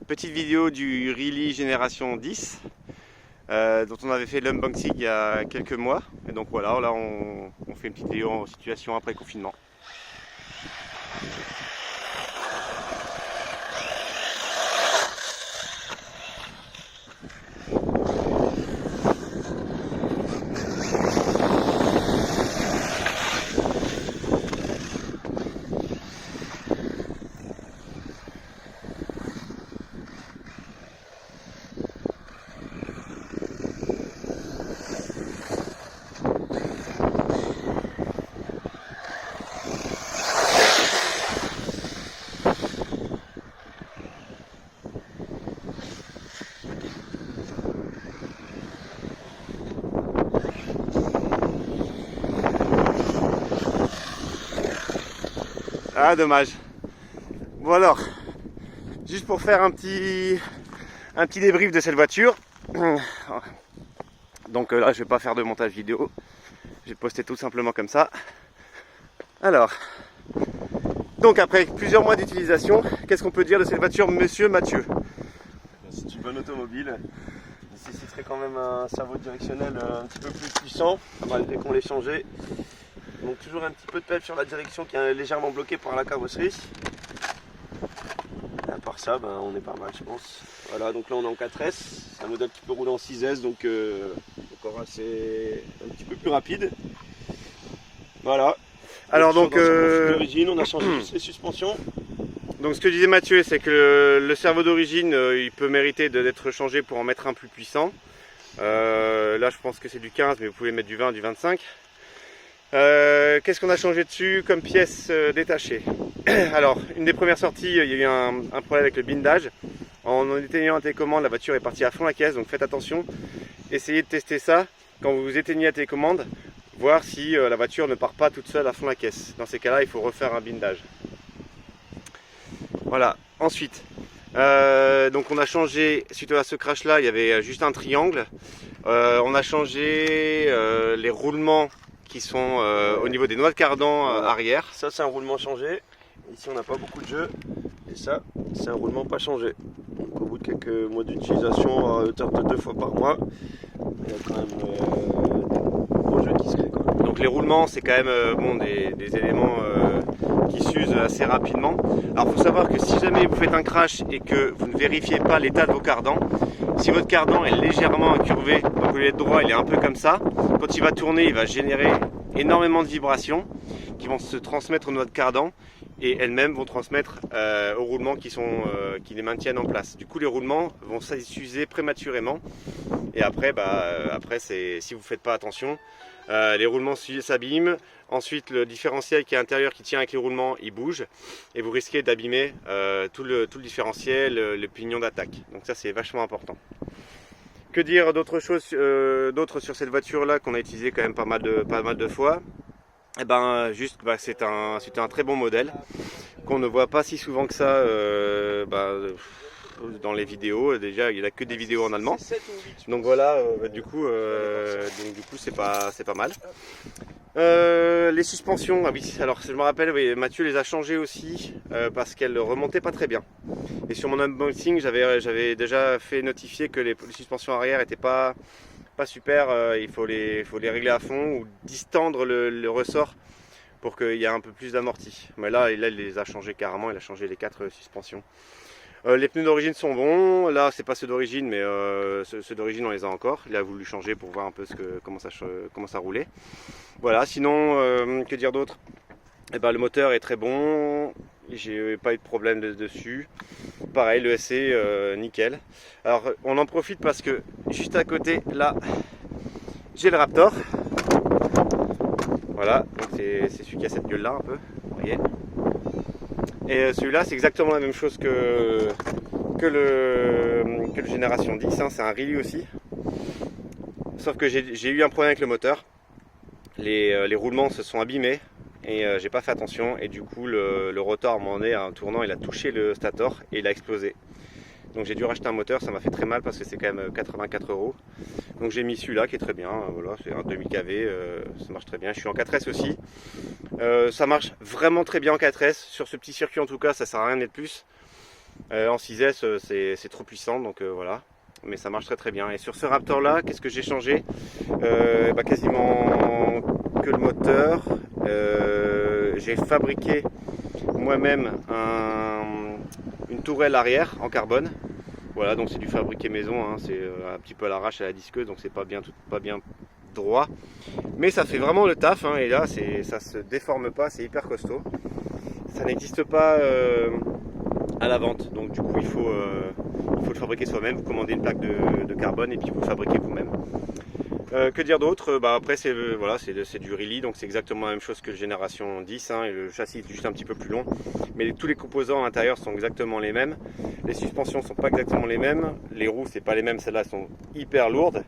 petite vidéo du Really Génération 10 dont on avait fait l'unboxing il y a quelques mois. Et donc voilà, là on fait une petite vidéo en situation après confinement. Ah dommage. Bon alors, juste pour faire un petit débrief de cette voiture. Donc là je vais pas faire de montage vidéo, je vais poster tout simplement comme ça. Alors, donc après plusieurs mois d'utilisation, qu'est-ce qu'on peut dire de cette voiture, monsieur Mathieu? C'est une bonne automobile. Il nécessiterait quand même un cerveau directionnel un petit peu plus puissant, malgré qu'on l'ait changé. Donc toujours un petit peu de pelle sur la direction qui est légèrement bloquée par la carrosserie. Et à part ça, on est pas mal je pense. Voilà, donc là on est en 4S, c'est un modèle qui peut rouler en 6S, donc encore assez un petit peu plus rapide. Voilà. Alors donc d'origine, on a changé juste les suspensions. Donc ce que disait Mathieu, c'est que le cerveau d'origine, il peut mériter d'être changé pour en mettre un plus puissant. Là je pense que c'est du 15, mais vous pouvez mettre du 20, du 25. Qu'est-ce qu'on a changé dessus comme pièces détachées? Alors, une des premières sorties, il y a eu un problème avec le blindage. En éteignant la télécommande, la voiture est partie à fond la caisse, donc faites attention. Essayez de tester ça quand vous éteignez la télécommande, voir si la voiture ne part pas toute seule à fond la caisse. Dans ces cas-là, il faut refaire un blindage. Voilà, ensuite, donc on a changé, suite à ce crash-là, il y avait juste un triangle. On a changé les roulements qui sont au niveau des noix de cardan arrière. Ça c'est un roulement changé, ici on n'a pas beaucoup de jeu, et ça c'est un roulement pas changé. Donc au bout de quelques mois d'utilisation à hauteur de 2 fois par mois, il y a quand même des gros jeux qui se créent. Donc les roulements c'est quand même bon, des éléments qui s'usent assez rapidement. Alors il faut savoir que si jamais vous faites un crash et que vous ne vérifiez pas l'état de vos cardans, si votre cardan est légèrement incurvé, donc au lieu d'être droit il est un peu comme ça, quand il va tourner il va générer énormément de vibrations qui vont se transmettre aux noix de cardan et elles-mêmes vont transmettre aux roulements qui les maintiennent en place. Du coup les roulements vont s'user prématurément et après, si vous ne faites pas attention, les roulements s'abîment. Ensuite le différentiel qui est à l'intérieur qui tient avec les roulements il bouge et vous risquez d'abîmer tout le différentiel, le pignon d'attaque. Donc ça c'est vachement important. Que dire d'autres choses sur cette voiture là qu'on a utilisé quand même pas mal de fois? C'était un très bon modèle qu'on ne voit pas si souvent que ça dans les vidéos. Déjà il n'y a que des vidéos en allemand, donc voilà, du coup c'est pas mal. Les suspensions, ah oui, alors je me rappelle, oui, Mathieu les a changées aussi parce qu'elles remontaient pas très bien. Et sur mon unboxing, j'avais déjà fait notifier que les suspensions arrière n'étaient pas super. Il faut les régler à fond ou distendre le ressort pour qu'il y ait un peu plus d'amorti. Mais là, il les a changées carrément, il a changé les 4 suspensions. Les pneus d'origine sont bons, là c'est pas ceux d'origine mais ceux d'origine on les a encore. Il a voulu changer pour voir un peu comment ça roulait. Voilà, sinon que dire d'autre? Le moteur est très bon, j'ai pas eu de problème dessus. Pareil, le SC nickel. Alors on en profite parce que juste à côté là j'ai le Raptor. Voilà, c'est celui qui a cette gueule là un peu, vous voyez. Et celui-là c'est exactement la même chose que le Génération 10, hein, c'est un Really aussi. Sauf que j'ai eu un problème avec le moteur. Les roulements se sont abîmés et j'ai pas fait attention et du coup le rotor à un moment donné en tournant il a touché le stator et il a explosé. Donc j'ai dû racheter un moteur, ça m'a fait très mal parce que c'est quand même 84 €. Donc j'ai mis celui-là qui est très bien, voilà, c'est un 2000 kV, ça marche très bien. Je suis en 4S aussi. Ça marche vraiment très bien en 4S, sur ce petit circuit en tout cas, ça sert à rien d'être plus. En 6S, c'est trop puissant, donc voilà. Mais ça marche très très bien. Et sur ce Raptor là, qu'est-ce que j'ai changé? Quasiment que le moteur. J'ai fabriqué moi-même une tourelle arrière en carbone. Voilà, donc c'est du fabriqué maison, hein. C'est un petit peu à l'arrache à la disqueuse, donc c'est pas bien droit. Mais ça fait vraiment le taf, hein. Et là ça se déforme pas, c'est hyper costaud. Ça n'existe pas à la vente, donc du coup il faut le fabriquer soi-même. Vous commandez une plaque de carbone et puis vous le fabriquez vous-même. Que dire d'autre? Après c'est voilà, c'est du Really, donc c'est exactement la même chose que le Génération 10, hein, et le châssis est juste un petit peu plus long, mais tous les composants à l'intérieur sont exactement les mêmes. Les suspensions sont pas exactement les mêmes, les roues c'est pas les mêmes, celles-là sont hyper lourdes.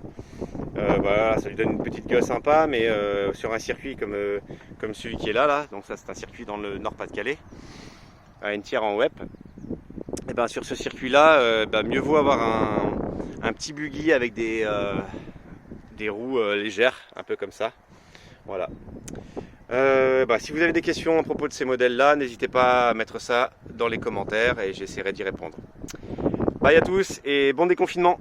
Voilà, ça lui donne une petite gueule sympa, mais sur un circuit comme celui qui est là, donc ça c'est un circuit dans le Nord-Pas-de-Calais, à une tiers en web. Et ben sur ce circuit là, mieux vaut avoir un petit buggy avec des roues légères, un peu comme ça. Voilà. Si vous avez des questions à propos de ces modèles là, n'hésitez pas à mettre ça dans les commentaires et j'essaierai d'y répondre. Bye à tous et bon déconfinement.